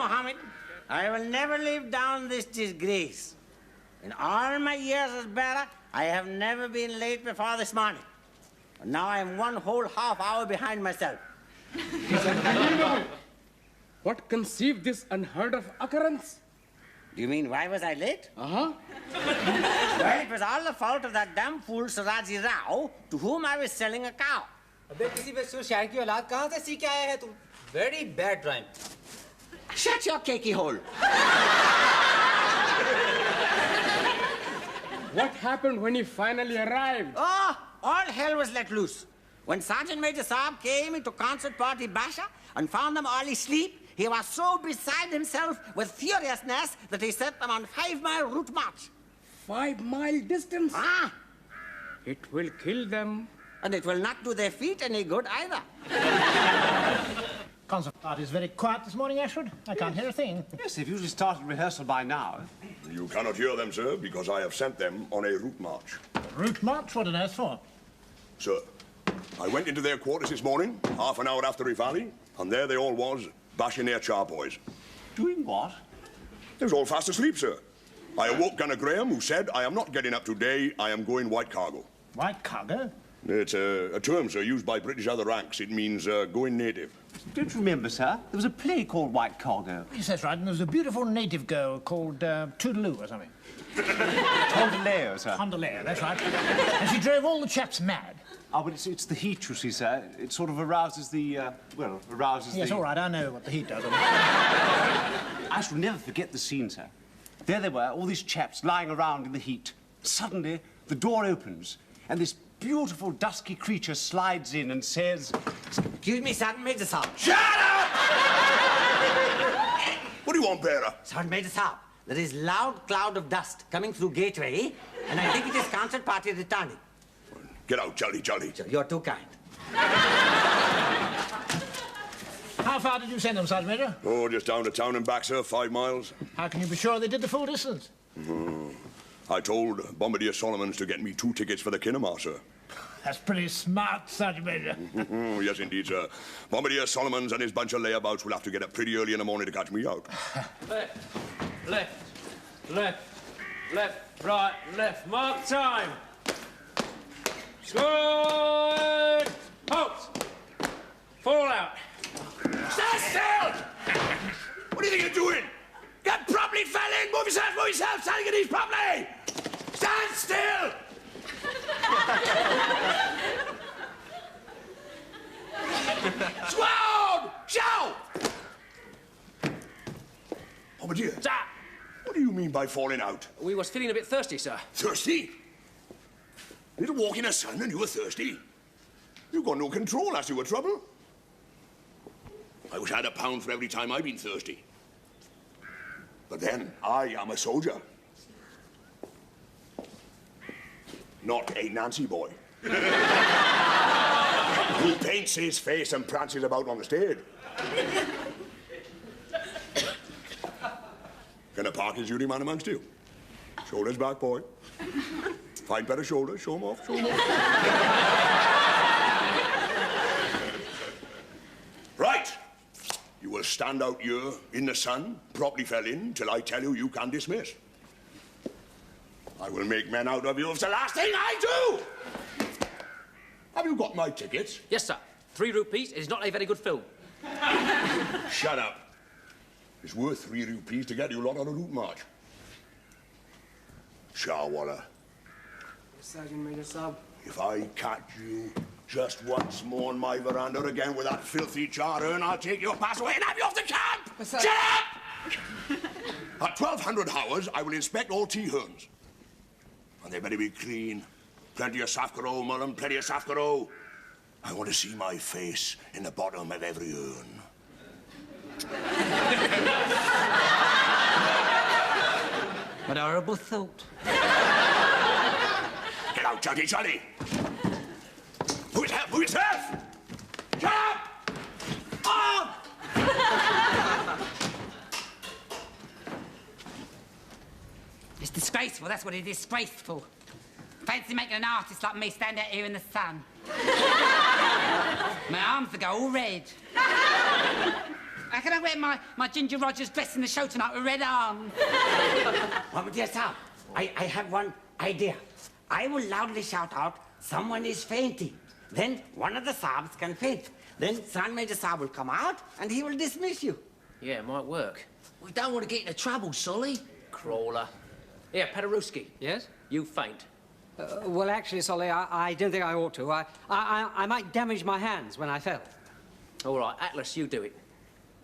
Mohammed, I will never live down this disgrace. In all my years as bearer, I have never been late before this morning. And now I am one whole half hour behind myself. It's unbelievable. What conceived this unheard of occurrence? Do you mean why was I late? Uh-huh. Well, it was all the fault of that damn fool Siraji Rao, to whom I was selling a cow. अबे किसी बेसुर शायर की औलाद कहाँ से सीख के आया है तू? Very bad rhyme. Shut your cakey hole. What happened when he finally arrived? Oh, all hell was let loose. When Sergeant Major Saab came into concert party Basha and found them all asleep, he was so beside himself with furiousness that he set them on 5-mile route march. 5-mile distance? Ah! It will kill them. And it will not do their feet any good either. Concert party is very quiet this morning, Ashford. I can't hear a thing. Yes, they've usually started rehearsal by now. You cannot hear them, sir, because I have sent them on a route march. Route march? What on earth for? Sir, I went into their quarters this morning, half an hour after Rifali, and there they all was, bashing their charpoys. Doing what? They was all fast asleep, sir. I awoke Gunner Graham, who said, I am not getting up today, I am going white cargo. White cargo? It's a term, sir, used by British other ranks. It means going native. Don't you remember, sir? There was a play called White Cargo. Yes, that's right. And there was a beautiful native girl called Toodaloo or something. Tondaleo, sir. Tondaleo, that's right. And she drove all the chaps mad. Oh, but it's the heat, you see, sir. It sort of arouses the, arouses Yes, the... all right, I know what the heat does. I shall never forget the scene, sir. There they were, all these chaps lying around in the heat. Suddenly, the door opens, and this beautiful, dusky creature slides in and says... Excuse me, Sergeant Major Saab. Shut up! What do you want, bearer? Sergeant Major Saab, there is loud cloud of dust coming through gateway, and I think it is concert party returning. Get out, jolly, jolly. You're too kind. How far did you send them, Sergeant Major? Oh, just down to town and back, sir, 5 miles. How can you be sure they did the full distance? I told Bombardier Solomons to get me 2 tickets for the kinema, sir. That's pretty smart, Sergeant Major. Yes, indeed, sir. Bombardier Solomons and his bunch of layabouts will have to get up pretty early in the morning to catch me out. Left, left, left, right, left. Mark time. Good. Halt. Fall out. Stand still! What do you think you're doing? Get properly fell in! Move yourself! Standing at ease properly! Stand still! Squad! Shout! Oh, my dear. Sir. What do you mean by falling out? We was feeling a bit thirsty, sir. Thirsty? Little walk in the sun and you were thirsty? You've got no control as to your trouble. I wish I had £1 for every time I've been thirsty. But then, I am a soldier. Not a Nancy boy. Who paints his face and prances about on the stage. Can a parking duty man amongst you? Shoulders back, boy. Fine pair of shoulders. Show 'em off, show 'em off. Right. You will stand out here in the sun, properly fell in, till I tell you you can dismiss. I will make men out of you. It's the last thing I do! Have you got my tickets? Yes, sir. 3 rupees. It is not a very good film. Shut up. It's worth 3 rupees to get you lot on a route march. Shahwala. Sergeant Major Saab. If I catch you just once more on my veranda again with that filthy char urn, I'll take your pass away and have you off the camp! Shut up! At 1200 hours, I will inspect all tea urns. And they better be clean. Plenty of safkaro, Mullen, plenty of safkaro. I want to see my face in the bottom of every urn. What a horrible thought. Get out, Juggy Jolly! Move yourself! Move yourself! Shut up! Oh! It's disgraceful, that's what it is, disgraceful. Fancy making an artist like me stand out here in the sun. My arms will go all red. How can I wear my Ginger Rogers dress in the show tonight with red arms? Well, my dear Saab, I have one idea. I will loudly shout out, someone is fainting. Then one of the Saabs can faint. Then Sergeant Major Saab will come out and he will dismiss you. Yeah, it might work. We don't want to get into trouble, Solly. Crawler. Here, Paderewski. Yes? You faint. Well, actually, Solly, I don't think I ought to. I might damage my hands when I fell. All right, Atlas, you do it.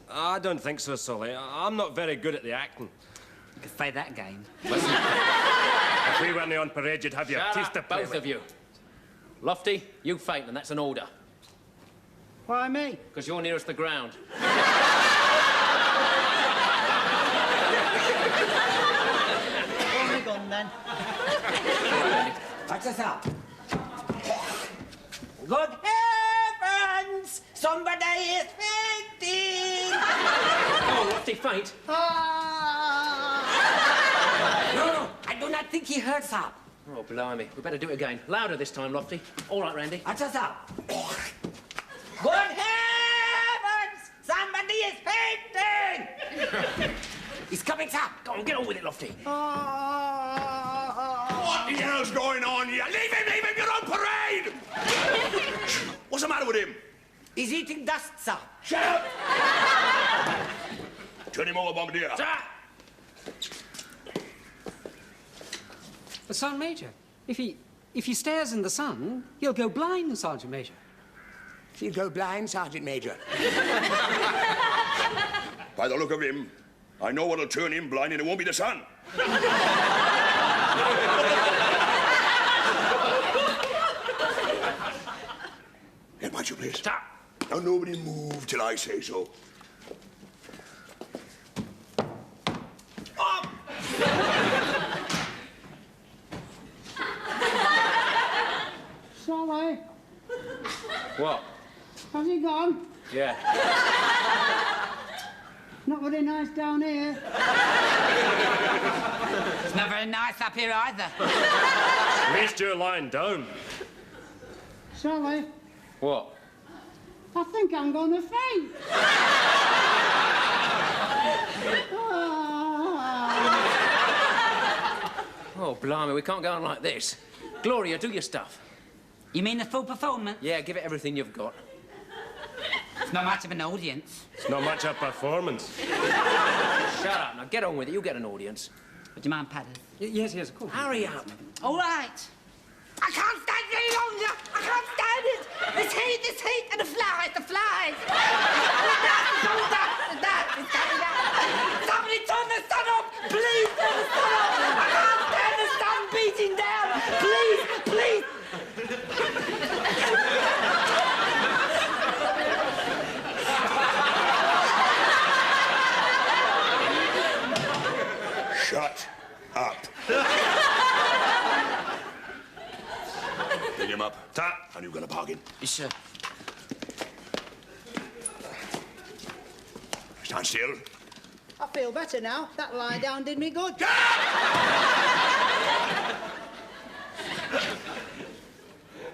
I don't think so, Solly. I'm not very good at the acting. You could play that game. Listen, if we weren't on parade, you'd have your Shut teeth up, to play both with. of you. Lofty, you faint, and that's an order. Why me? Because you're nearest the ground. Only gone then. Watch us out. Good heavens! Somebody is fainting! Oh, Lofty, faint. No, I do not think he heard Saab. Oh, blimey. We better do it again. Louder this time, Lofty. All right, Randy. Watch us out. Good heavens! Somebody is fainting! He's coming, Saab. Go on, get on with it, Lofty. What the hell's going on here? Leave him! You're on parade! What's the matter with him? He's eating dust, Saab. Shut up! Turn him over, Bombardier. Sir! But, Sergeant Major, if he stares in the sun, he'll go blind, Sergeant Major. He'll go blind, Sergeant Major. By the look of him, I know what'll turn him blind, and it won't be the sun. Get back to your place. Stop. Now nobody move till I say so. Up! Solly, What? has he gone? Yeah. Not very nice down here. It's not very nice up here either. At least you're lying down. Solly, What? I think I'm going to faint. Oh, blimey, we can't go on like this. Gloria, do your stuff. You mean the full performance? Yeah, give it everything you've got. It's not much of an audience. It's not much of performance. Shut up. Now get on with it. You'll get an audience. Would you mind, Padders? Yes, of course. Hurry up. All right. I can't stand it any longer. I can't stand it. This heat, and the flies. The dust, it's coming down. Somebody turn the sun off. Please turn the sun off. I can't stand the sun beating down. Please. Shut up. Pick him up. Ta. And you're gonna park him. Yes, sir. Stand still. I feel better now. That lie down did me good.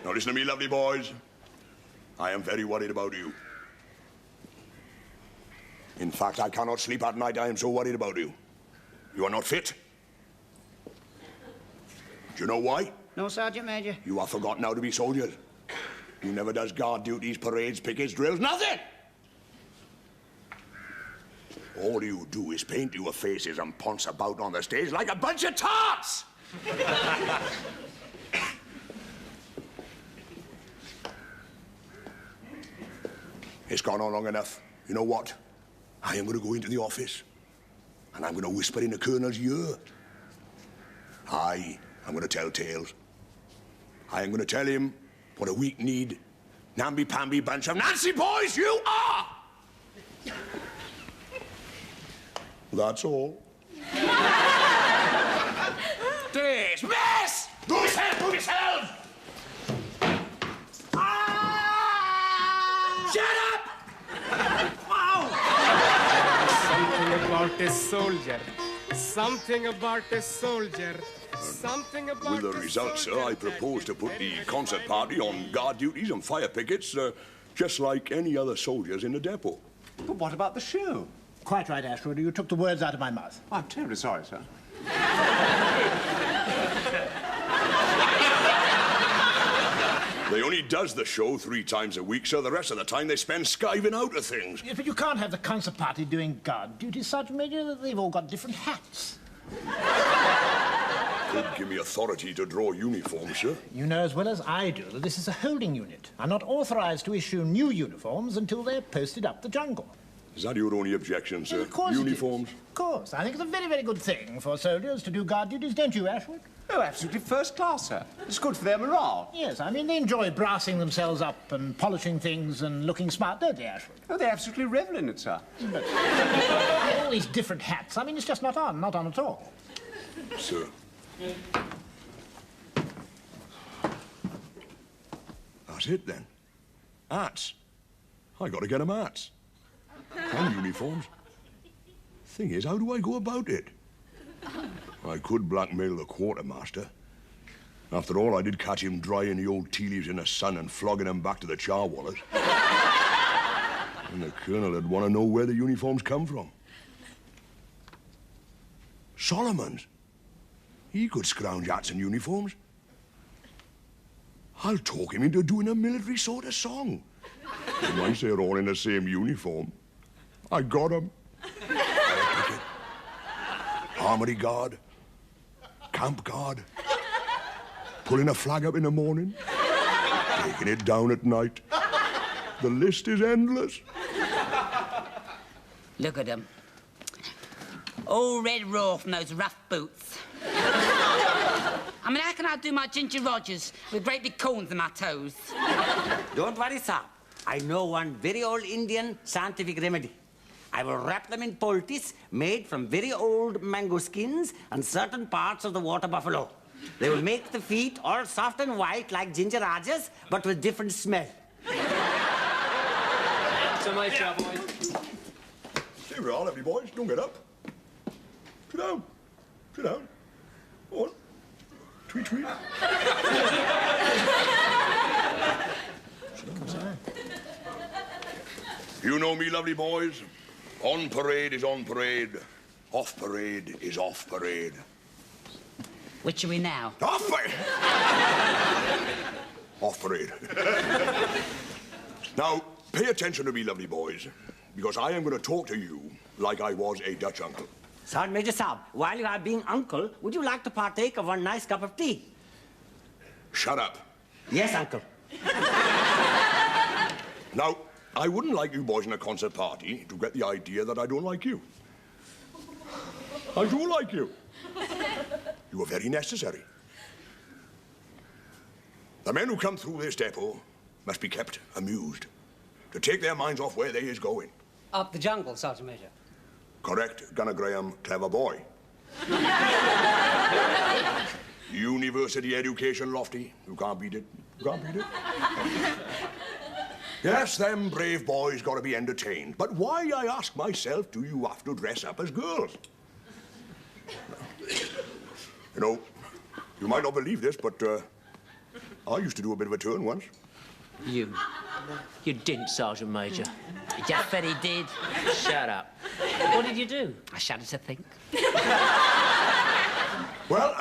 Now listen to me, lovely boys. I am very worried about you. In fact, I cannot sleep at night. I am so worried about you. You are not fit. Do you know why? No, Sergeant Major. You are forgotten how to be soldiers. You never does guard duties, parades, pickets, drills, nothing! All you do is paint your faces and ponce about on the stage like a bunch of tarts! It's gone on long enough. You know what? I am going to go into the office and I'm going to whisper in the colonel's ear. I'm going to tell tales. I am going to tell him what a weak-kneed, namby-pamby bunch of Nancy boys you are! That's all. Dismiss! Do yourself! Shut up! Something about a soldier. Something about a soldier. Something about With the a results, sir, soldier I propose to that put the very concert party on guard duties and fire pickets, just like any other soldiers in the depot. But what about the show? Quite right, Ashwood. You took the words out of my mouth. Oh, I'm terribly sorry, sir. They only does the show 3 times a week, so the rest of the time they spend skiving out of things. Yes, but you can't have the concert party doing guard duty, Sergeant Major. They've all got different hats. Could give me authority to draw uniforms, sir. You know as well as I do that this is a holding unit. I'm not authorized to issue new uniforms until they're posted up the jungle. Is that your only objection, sir? Of course Uniforms? it is. Of course. I think it's a very, very good thing for soldiers to do guard duties, don't you, Ashwood? Oh, absolutely first class, sir. It's good for their morale. Yes, I mean, they enjoy brassing themselves up and polishing things and looking smart, don't they, Ashwood? Oh, they absolutely revel in it, sir. But all these different hats, I mean, it's just not on at all. Sir. That's it, then. Hats. I got to get 'em hats. And uniforms. Thing is, how do I go about it? I could blackmail the quartermaster. After all, I did catch him drying the old tea leaves in the sun and flogging them back to the charwallers. And the colonel would want to know where the uniforms come from. Solomon's. He could scrounge hats and uniforms. I'll talk him into doing a military sort of song. And once they're all in the same uniform, I got 'em. Armory guard, camp guard, pulling a flag up in the morning, taking it down at night. The list is endless. Look at them. All red raw from those rough boots. I mean, how can I do my Ginger Rogers with great big corns in my toes? Don't worry, sir. I know one very old Indian scientific remedy. I will wrap them in poultice made from very old mango skins and certain parts of the water buffalo. They will make the feet all soft and white like Ginger Rogers, but with different smell. So nice job, boys. Here we are, lovely boys. Don't get up. Sit down. Sit down. Go on. Tweet, tweet. You know me, lovely boys. On parade is on parade. Off parade is off parade. Which are we now? Off parade! Off parade. Now, pay attention to me, lovely boys, because I am going to talk to you like I was a Dutch uncle. Sergeant Major Saab, while you are being uncle, would you like to partake of one nice cup of tea? Shut up. Yes, uncle. Now, I wouldn't like you boys in a concert party to get the idea that I don't like you. I do like you. You are very necessary. The men who come through this depot must be kept amused, to take their minds off where they is going. Up the jungle, Sergeant Major. Correct, Gunner Graham, clever boy. University education, Lofty. You can't beat it. You can't beat it. Yes, them brave boys got to be entertained. But why, I ask myself, do you have to dress up as girls? You know, you might not believe this, but I used to do a bit of a turn once. You didn't, Sergeant Major. He just said he did. Shut up. What did you do? I shudder to think. Well,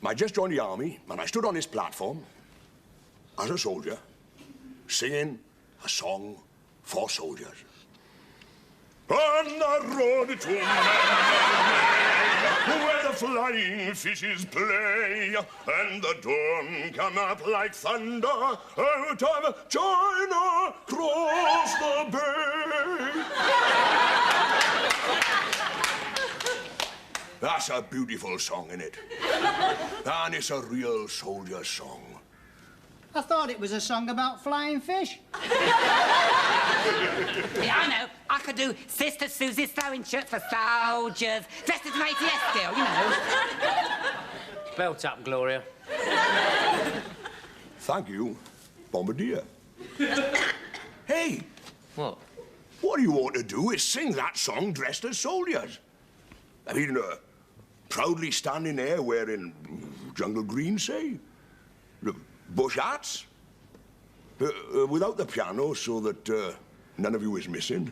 I just joined the army, and I stood on this platform as a soldier, singing a song for soldiers. On the road to where the flying fishes play, and the dawn come up like thunder out of China, across the bay. That's a beautiful song, innit? And it's a real soldier song. I thought it was a song about flying fish. Yeah, I know. I could do Sister Susie's sewing shirts for soldiers, dressed as an ATS girl, you know. Belt up, Gloria. Thank you, Bombardier. Hey! What? What you ought to do is sing that song dressed as soldiers. I mean, proudly standing there wearing jungle green, say. Bush hats. Without the piano, so that None of you is missing.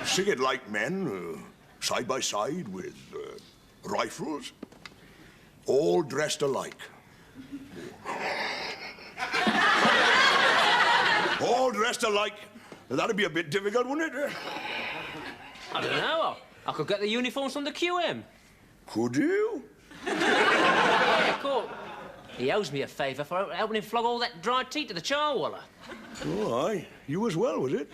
Sing it like men, side by side with rifles, all dressed alike. All dressed alike. That'd be a bit difficult, wouldn't it? I don't know. I could get the uniforms from the QM. Could you? Yeah, of course. He owes me a favour for helping him flog all that dry tea to the charwaller. Oh, aye. You as well, was it?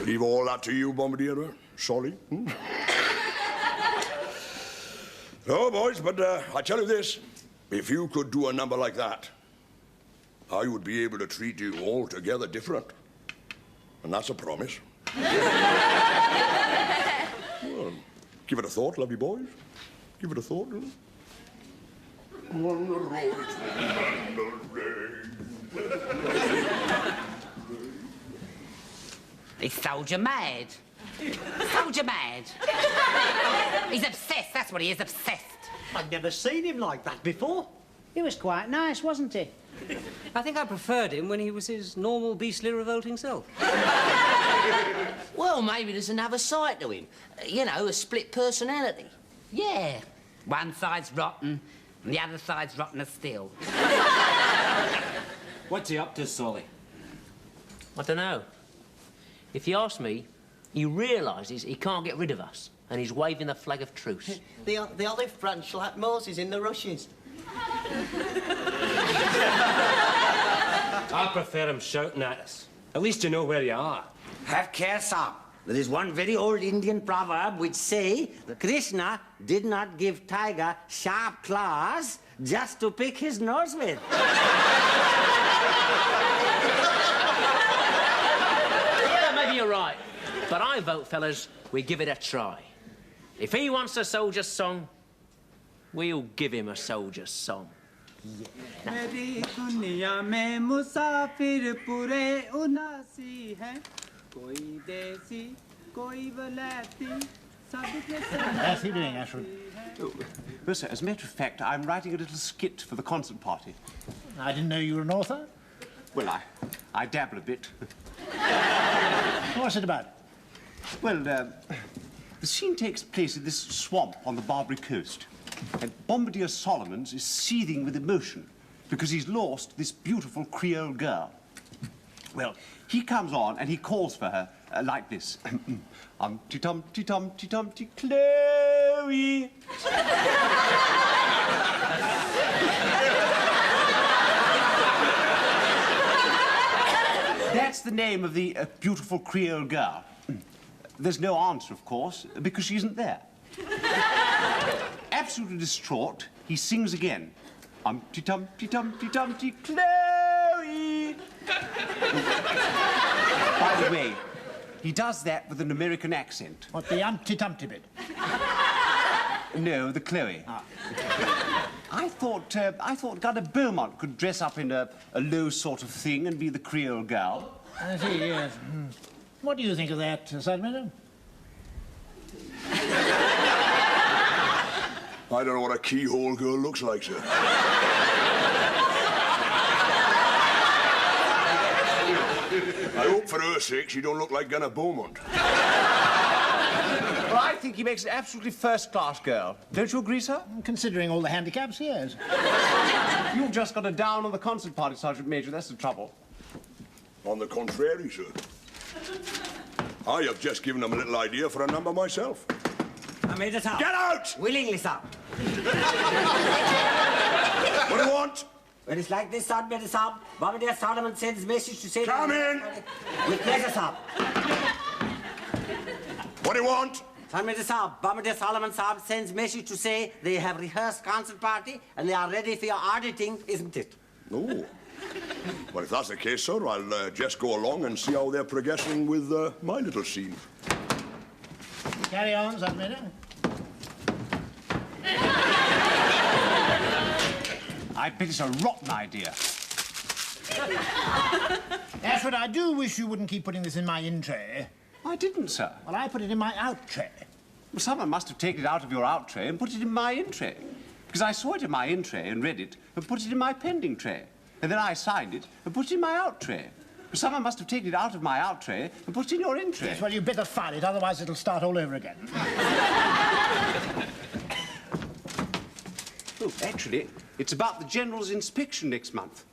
Leave all that to you, Bombardier. Sorry. No, boys, but I tell you this. If you could do a number like that, I would be able to treat you altogether different. And that's a promise. Well, give it a thought, lovely boys. Give it a thought. He's soldier mad. Soldier mad. He's obsessed, that's what he is, obsessed. I've never seen him like that before. He was quite nice, wasn't he? I think I preferred him when he was his normal, beastly, revolting self. Well, maybe there's another side to him. You know, a split personality. Yeah. One side's rotten, and the other side's rottener still. What's he up to, Solly? I don't know. If you ask me, he realises he can't get rid of us, and he's waving the flag of truce. The olive branch like Moses in the rushes. I prefer him shouting at us. At least you know where you are. Have care, sir. There is one very old Indian proverb which say that Krishna did not give tiger sharp claws just to pick his nose with. Yeah, maybe you're right. But I vote, fellas, we give it a try. If he wants a soldier's song, we'll give him a soldier's song. मेरी दुनिया में मुसाफिर पूरे उनासी हैं कोई देसी कोई वलैती सबके How's he doing, Ashford? Well, sir, as a matter of fact, I'm writing a little skit for the concert party. I didn't know you were an author. Well, I dabble a bit. What's it about? Well, the scene takes place in this swamp on the Barbary coast. And Bombardier Solomons is seething with emotion because he's lost this beautiful Creole girl. Well, he comes on and he calls for her like this. Umpty-tumpty-tumpty-tumpty, Chloe. That's the name of the beautiful Creole girl. There's no answer, of course, because she isn't there. Absolutely distraught, he sings again. Umpty-tumpty-tumpty-tumpty, Chloe! By the way, he does that with an American accent. What, the Umpty-Tumpty bit? No, the Chloe. I thought Gunner Beaumont could dress up in a low sort of thing and be the Creole girl. I see, yes. What do you think of that, Sudman? I don't know what a keyhole girl looks like, sir. I hope for her sake she don't look like Gunner Beaumont. Well, I think he makes an absolutely first-class girl. Don't you agree, sir? Considering all the handicaps, yes. You've just got a down on the concert party, Sergeant Major. That's the trouble. On the contrary, sir. I have just given them a little idea for a number myself. I made it up. Get out! Willingly, sir. What do you want? Well, it's like this, sir, Mr. Sir. Bombardier Solomon sends message to say... Come in! With pleasure, sir. What do you want? Sir, Mr. Sir, Bombardier Solomon, sir, sends message to say they have rehearsed concert party and they are ready for your auditing, isn't it? No. Well, if that's the case, sir, I'll just go along and see how they're progressing with my little scene. Carry on, Sudman. I bet it's a rotten idea. Ashford, I do wish you wouldn't keep putting this in my in tray. I didn't, sir. Well, I put it in my out tray. Well, someone must have taken it out of your out tray and put it in my in tray. Because I saw it in my in tray and read it and put it in my pending tray. And then I signed it and put it in my out tray. But someone must have taken it out of my out tray and put it in your in tray. Yes, well, you'd better file it, otherwise it'll start all over again. Oh, actually, it's about the General's inspection next month.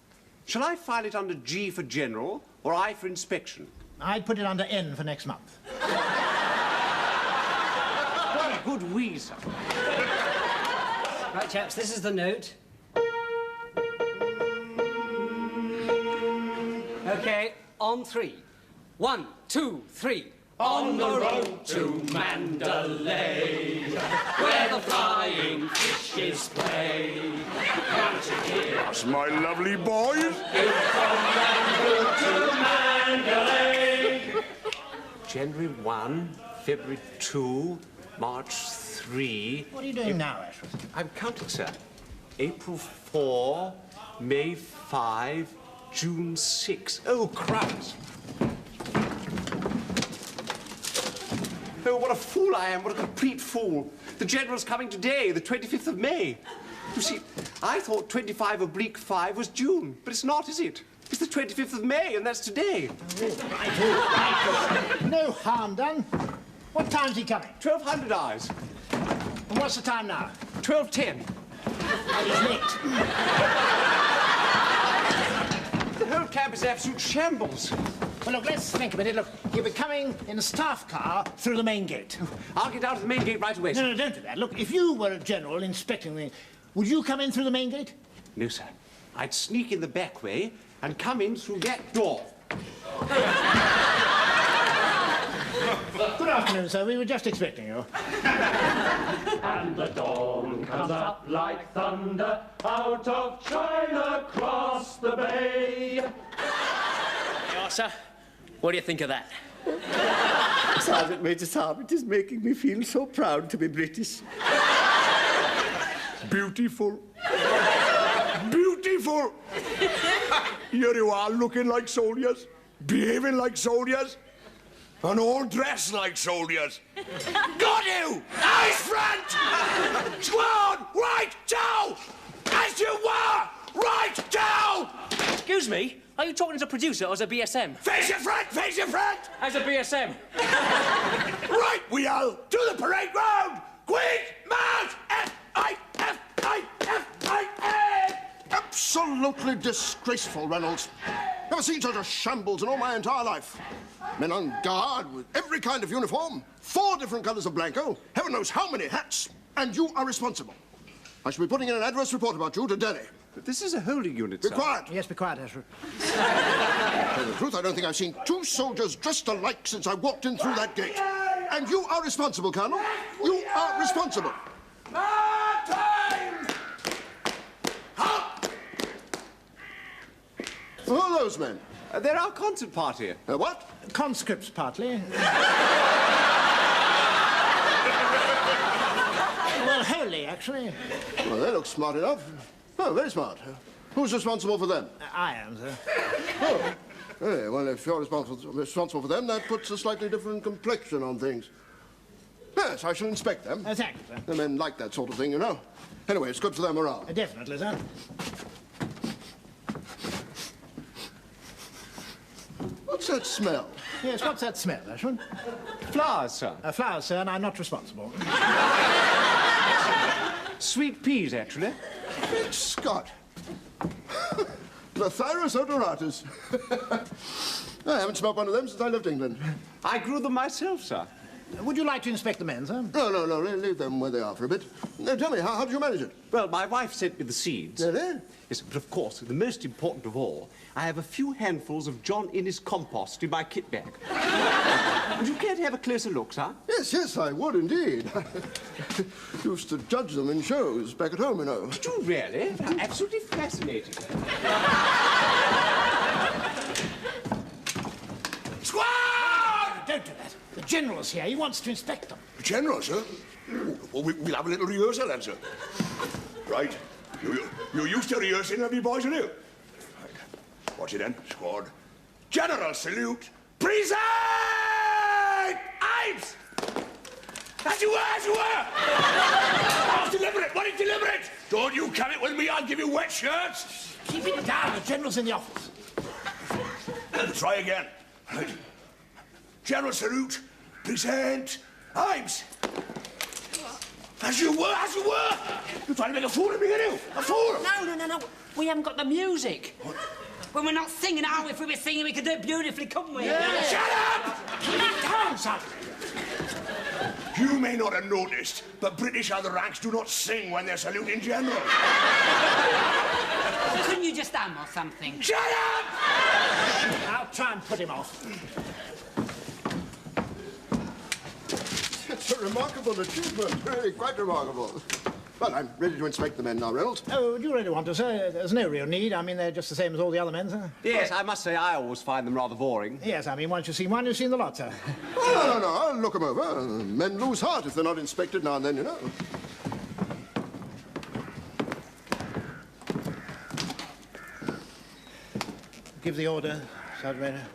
Shall I file it under G for General or I for inspection? I'd put it under N for next month. What a good wee, sir. Right, chaps, this is the note. OK, on 3. 1, 2, 3. On the road to Mandalay, where the flying fishes play. Can't you hear? That's my lovely boys. From Rangi to Mandalay. January 1, February 2, March 3... What are you doing now, Ashworth? I'm counting, sir. April 4, May 5, June 6. Oh, crumbs. Oh, what a fool I am, what a complete fool. The General's coming today, the 25th of May. You see, I thought 25/5 was June, but it's not, is it? It's the 25th of May, and that's today. Right. No harm done. What time's he coming? 1200 hours. And what's the time now? 12:10. And he's late. The whole camp is absolute shambles. Well, look, let's think a minute. Look, he'll be coming in a staff car through the main gate. I'll get out of the main gate right away, sir. No, don't do that. Look, if you were a general inspecting the... Would you come in through the main gate? No, sir. I'd sneak in the back way and come in through that door. Good afternoon, sir. We were just expecting you. And the dawn comes up like thunder out of China across the bay. Yeah, sir. What do you think of that? Sergeant Major Saab, it is making me feel so proud to be British. Beautiful. Beautiful. Here you are, looking like soldiers, behaving like soldiers, and all dressed like soldiers. Got you! Nice front! Squad, right down! As you were, right down! Excuse me? Are you talking as a producer or as a BSM? Face your front, face your front! As a BSM. Right, we all to the parade ground! Quick, march! F-I-F-I-F-I-A! Absolutely disgraceful, Reynolds. Never seen such a shambles in all my entire life. Men on guard with every kind of uniform, 4 different colours of blanco, heaven knows how many hats, and you are responsible. I shall be putting in an adverse report about you to Delhi. But this is a holding unit, Be sir. quiet. Yes, be quiet, Ashford. To tell the truth, I don't think I've seen 2 soldiers dressed alike since I walked in through that gate. And you are responsible, Colonel. You are responsible. Time! Halt! Who are those men? They're our concert party. What? Conscripts, partly. Well, wholly, actually. Well, they look smart enough. Oh, very smart. Who's responsible for them? I am, sir. Oh. Hey, well, if you're responsible for them, that puts a slightly different complexion on things. Yes, I shall inspect them. Thank you, sir. The men like that sort of thing, you know. Anyway, it's good for their morale. Definitely, sir. What's that smell? Yes, what's that smell, Ashford? Flowers, sir. Flowers, sir, and I'm not responsible. Sweet peas, actually. Great Scott. Lathyrus odoratus. I haven't smelled one of them since I left England. I grew them myself, sir. Would you like to inspect the men, sir? No, leave them where they are for a bit. Now, tell me, how did you manage it? Well, my wife sent me the seeds. Really? Yes, but of course, the most important of all, I have a few handfuls of John Innes compost in my kit bag. Would you care to have a closer look, sir? Yes, I would indeed. Used to judge them in shows back at home, you know. Did you really? Absolutely fascinating. Squad! Don't do that. The General's here. He wants to inspect them. The General, sir? Well, we'll have a little rehearsal then, sir. Right. You're used to rehearsing, have you, boys, are you? Right. Watch it then, squad. General salute. Present! Arms! As you were! Deliberate! What is deliberate? Don't you come it with me, I'll give you wet shirts. Keep it down, the General's in the office. Try again. Right. General salute. Present. Ives. As you were, as you were. You're trying to make a fool of me, are you? A fool. No. We haven't got the music. Well, we're not singing, are we? If we were singing, we could do it beautifully, couldn't we? Yeah. Shut up! Keep it down, son. You may not have noticed, but British other ranks do not sing when they're saluting generals. Couldn't you just hum or something? Shut up! I'll try and put him off. It's a remarkable achievement, really quite remarkable. Well, I'm ready to inspect the men now, Reynolds. Oh, do you really want to, sir? There's no real need. I mean, they're just the same as all the other men, sir. Yes, I must say I always find them rather boring. Yes, I mean, once you've seen one, you've seen the lot, sir. Oh, no, I'll look them over. Men lose heart if they're not inspected now and then, you know. Give the order, Sergeant Major.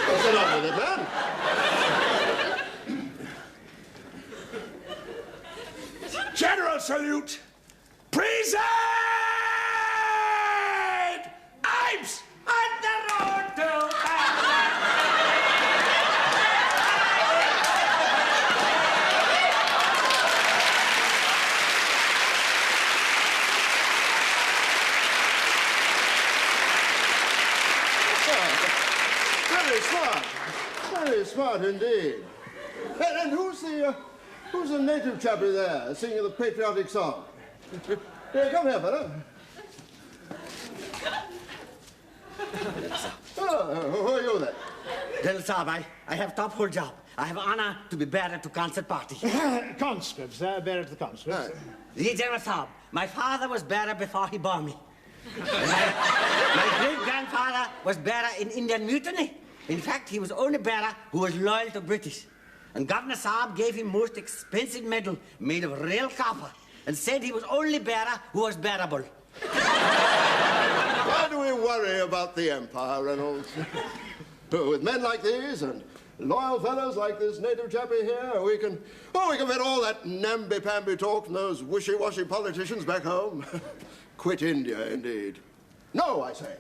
What's the matter with it, man? General salute. Present! Ives! On the road to Very smart. Very smart indeed. And who's the native chappie there singing the patriotic song? Here, come here, fella. Oh, who are you then? General Saab, I have top full job. I have honor to be bearer to concert party. Conscripts, sir. Bearer to the conscripts. The General Saab, my father was bearer before he bore me. My great-grandfather was bearer in Indian mutiny. In fact, he was only bearer who was loyal to British. And Governor Saab gave him most expensive medal made of real copper and said he was only bearer who was bearable. Why do we worry about the Empire, Reynolds? With men like these and loyal fellows like this native chappie here, we can get all that namby-pamby talk from those wishy-washy politicians back home. Quit India, indeed. No, I say.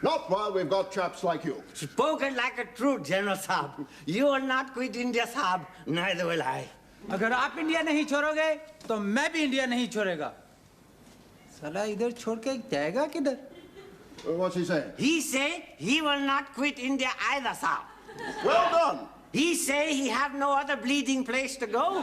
Not while we've got chaps like you. Spoken like a true General Saab. You will not quit India, Saab. Neither will I. अगर आप India नहीं छोड़ोगे तो मैं भी India नहीं छोड़ेगा साला इधर छोड़ के जाएगा किधर What's he saying? He say he will not quit India either, Saab. Well done. He say he have no other bleeding place to go.